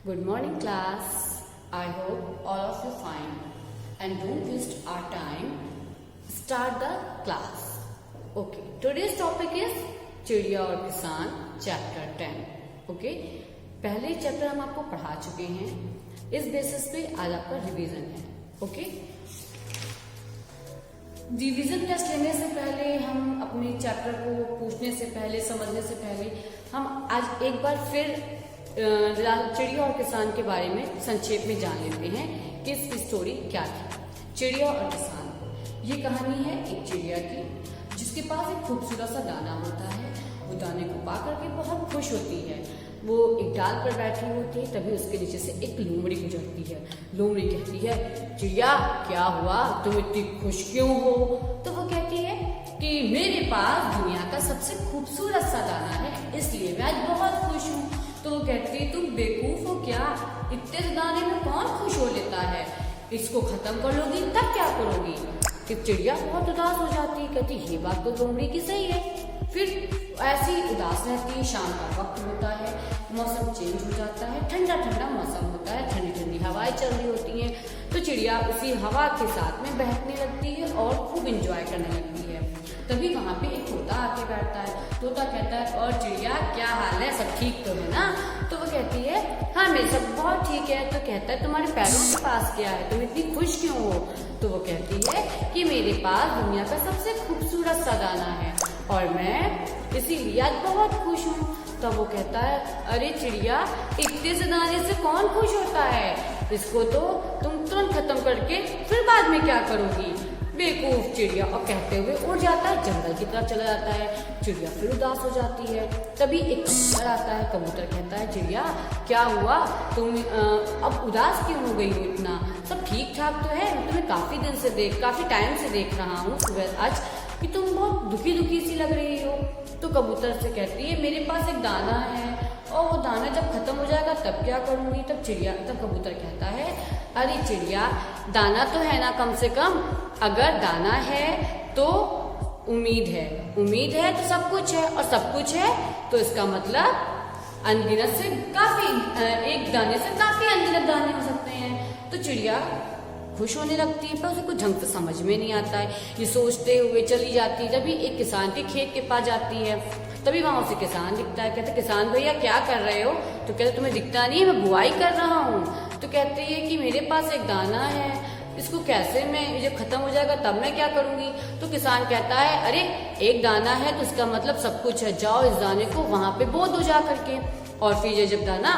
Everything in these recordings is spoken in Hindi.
Good morning, class. I hope all of you fine and don't waste our time. Start the class. Okay. Today's topic is चिड़िया और किसान चैप्टर 10. ओके पहले चैप्टर हम आपको पढ़ा चुके हैं. इस बेसिस पे आज आपका रिवीजन है. ओके रिवीजन टेस्ट लेने से पहले हम अपने चैप्टर को पूछने से पहले समझने से पहले हम आज एक बार फिर चिड़िया और किसान के बारे में संक्षेप में जान लेते हैं कि इसकी स्टोरी क्या थी. चिड़िया और किसान ये कहानी है एक चिड़िया की जिसके पास एक खूबसूरत सा दाना होता है. वो दाने को पा करके बहुत खुश होती है. वो एक डाल पर बैठी होती है. तभी उसके नीचे से एक लोमड़ी गुजरती है. लोमड़ी कहती है, चिड़िया क्या हुआ, तुम इतनी खुश क्यों हो? तो वो कहती है कि मेरे पास दुनिया का सबसे खूबसूरत सा दाना है, इसलिए मैं आज बहुत खुश हूँ. तो वो कहती है, तुम बेवकूफ हो क्या, इतने दाने में कौन खुश हो लेता है, इसको खत्म कर लोगी तब क्या करोगी? फिर चिड़िया बहुत उदास हो जाती है. कहती ये बात तो लोमड़ी की सही है. फिर ऐसी उदास रहती है. शाम का वक्त होता है, मौसम चेंज हो जाता है, ठंडा ठंडा मौसम होता है, ठंडी ठंडी हवाएं चल रही होती हैं. तो चिड़िया उसी हवा के साथ में बहकने लगती है और खूब इंजॉय करने लगती है. तभी वहां पे एक तोता आके बैठता है. तोता कहता है, और चिड़िया क्या हाल है, सब ठीक तो है ना? तो वो कहती है, हाँ मेरे सब बहुत ठीक है. तो कहता है, तुम्हारे पैरों के पास क्या है, तुम इतनी खुश क्यों हो? तो वो कहती है कि मेरे पास दुनिया का सबसे खूबसूरत सा दाना है और मैं इसीलिए आज बहुत खुश हूँ. तो वो कहता है, अरे चिड़िया इतने से दाने से कौन खुश होता है, इसको तो तुम तुरंत खत्म करके फिर बाद में क्या करोगी, बेवकूफ चिड़िया. और कहते हुए उड़ जाता है, जंगल की तरफ चला जाता है. चिड़िया फिर उदास हो जाती है. तभी एक कबूतर आता है. कबूतर कहता है, चिड़िया क्या हुआ, तुम अब उदास क्यों हो गई हो, इतना सब ठीक ठाक तो है? तुम्हें काफी टाइम से देख रहा हूँ सुबह आज कि तुम बहुत दुखी दुखी सी लग रही हो. तो कबूतर से कहती है, मेरे पास एक दाना है और वो दाना जब खत्म हो जाएगा तब क्या करूंगी? तब कबूतर कहता है, अरे चिड़िया दाना तो है ना, कम से कम अगर दाना है तो उम्मीद है तो सब कुछ है, और सब कुछ है तो इसका मतलब अनगिनत से काफी एक दाने से काफी अनगिनत दाने हो सकते हैं. तो चिड़िया खुश होने लगती है, पर उसे कुछ ढंग से समझ में नहीं आता है. ये सोचते हुए चली जाती है. जब एक किसान के खेत के पास जाती है तभी वहां उसे किसान दिखता है. कहते, किसान भैया क्या कर रहे हो? तो कहते, तुम्हें दिखता नहीं है, मैं बुआई कर रहा हूँ. तो कहते हैं कि मेरे पास एक दाना है, इसको कैसे मैं, जब खत्म हो जाएगा तब मैं क्या करूंगी? तो किसान कहता है, अरे एक दाना है तो इसका मतलब सब कुछ है, जाओ इस दाने को वहां पे बो दो जा करके, और फिर ये जब दाना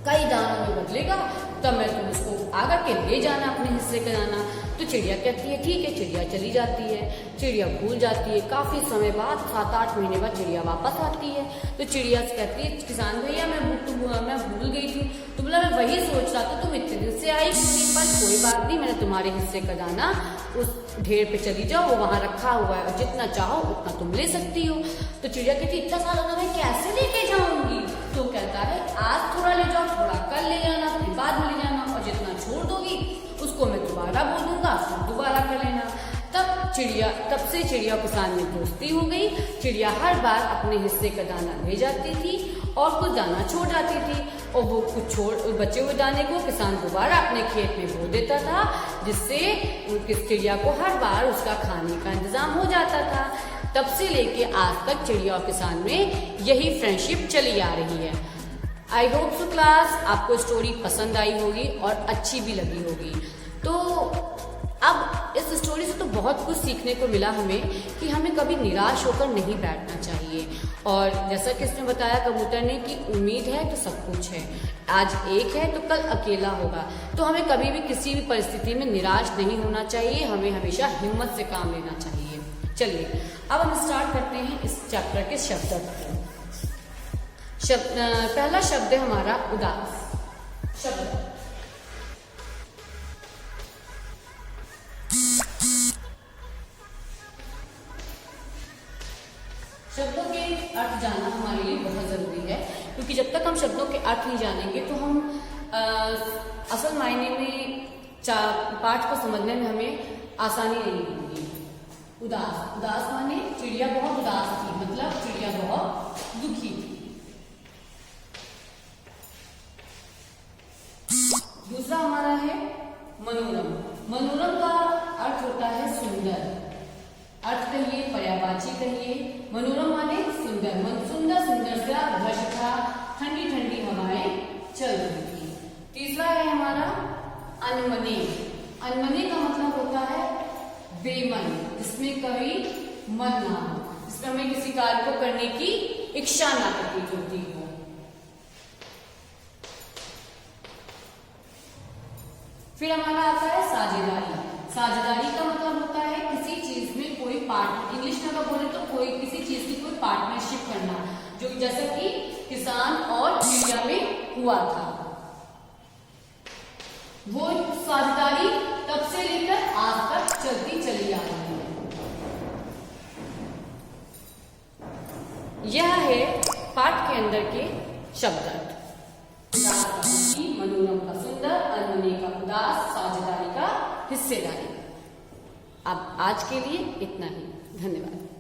कई दानों में बदलेगा तब मैं तुम उसको आकर के ले जाना अपने हिस्से का दाना. तो चिड़िया कहती है, ठीक है. चिड़िया चली जाती है. चिड़िया भूल जाती है. काफी समय बाद 7-8 महीने बाद चिड़िया वापस आती है. तो चिड़िया से कहती है, किसान भैया मैं भूल गई थी. तो बोला, मैं वही सोच रहा था, तुम इतने दिन से आई नहीं, पर कोई बात नहीं, मैंने तुम्हारे हिस्से का दाना उस ढेर पे चली जाओ, वो वहां रखा हुआ है और जितना चाहो उतना तुम ले सकती हो. तो चिड़िया कहती, इतना सारा दाना मैं कैसे लेके जाऊंगी? तो कहता है, आज थोड़ा ले जाओ, थोड़ा कल ले जाना, फिर बाद में ले जाना, और जितना छोड़ दोगी उसको मैं दोबारा बोलूंगा, फिर दोबारा कर लेना. तब से चिड़िया और किसान में दोस्ती हो गई. चिड़िया हर बार अपने हिस्से का दाना ले जाती थी और कुछ दाना छोड़ जाती थी, और वो कुछ बचे हुए दाने को किसान दोबारा अपने खेत में बो देता था, जिससे चिड़िया को हर बार उसका खाने का इंतजाम हो जाता था. तब से लेके आज तक चिड़िया और किसान में यही फ्रेंडशिप चली आ रही है. आई होप सो क्लास आपको स्टोरी पसंद आई होगी और अच्छी भी लगी होगी. तो अब इस स्टोरी से तो बहुत कुछ सीखने को मिला हमें कि हमें कभी निराश होकर नहीं बैठना चाहिए. और जैसा कि इसने बताया कबूतर ने कि उम्मीद है तो सब कुछ है, आज एक है तो कल अकेला होगा. तो हमें कभी भी किसी भी परिस्थिति में निराश नहीं होना चाहिए. हमें हमेशा हिम्मत से काम लेना चाहिए. चलिए अब हम स्टार्ट करते हैं इस चैप्टर के पहला शब्द है हमारा उदास शब्द. शब्दों के अर्थ जानना हमारे लिए बहुत जरूरी है, क्योंकि जब तक हम शब्दों के अर्थ नहीं जानेंगे तो हम असल मायने में पाठ को समझने में हमें आसानी नहीं होगी. उदास माने चिड़िया बहुत उदास थी, मतलब चिड़िया बहुत दुखी थी. मनोरम माने सुंदर, सुंदर सुंदर सा दृश्य था, ठंडी ठंडी हवाएं चल रही थी। तीसरा है हमारा अनमने। अनमने का मतलब होता है बेमन, जिसमें कभी मन ना हो, जिसमें हमें किसी कार्य को करने की इच्छा ना प्रतीत होती हो। फिर हमारा आता है साझेदारी। साझेदारी का मतलब होता है किसी चीज में कोई पार्ट, इंग्लिश में अगर बोले तो कोई किसी चीज की कोई पार्टनरशिप करना, जो जैसा कि किसान और चिड़िया में हुआ था। वो साझेदारी तब से लेकर आज तक चलती चली आ रही है। यह है पाठ के अंदर के शब्दार्थ। मनोरम का सुंदर, अनमने का उदास, साझेदारी का हिस्सेदारी। अब आज के लिए इतना ही। धन्यवाद।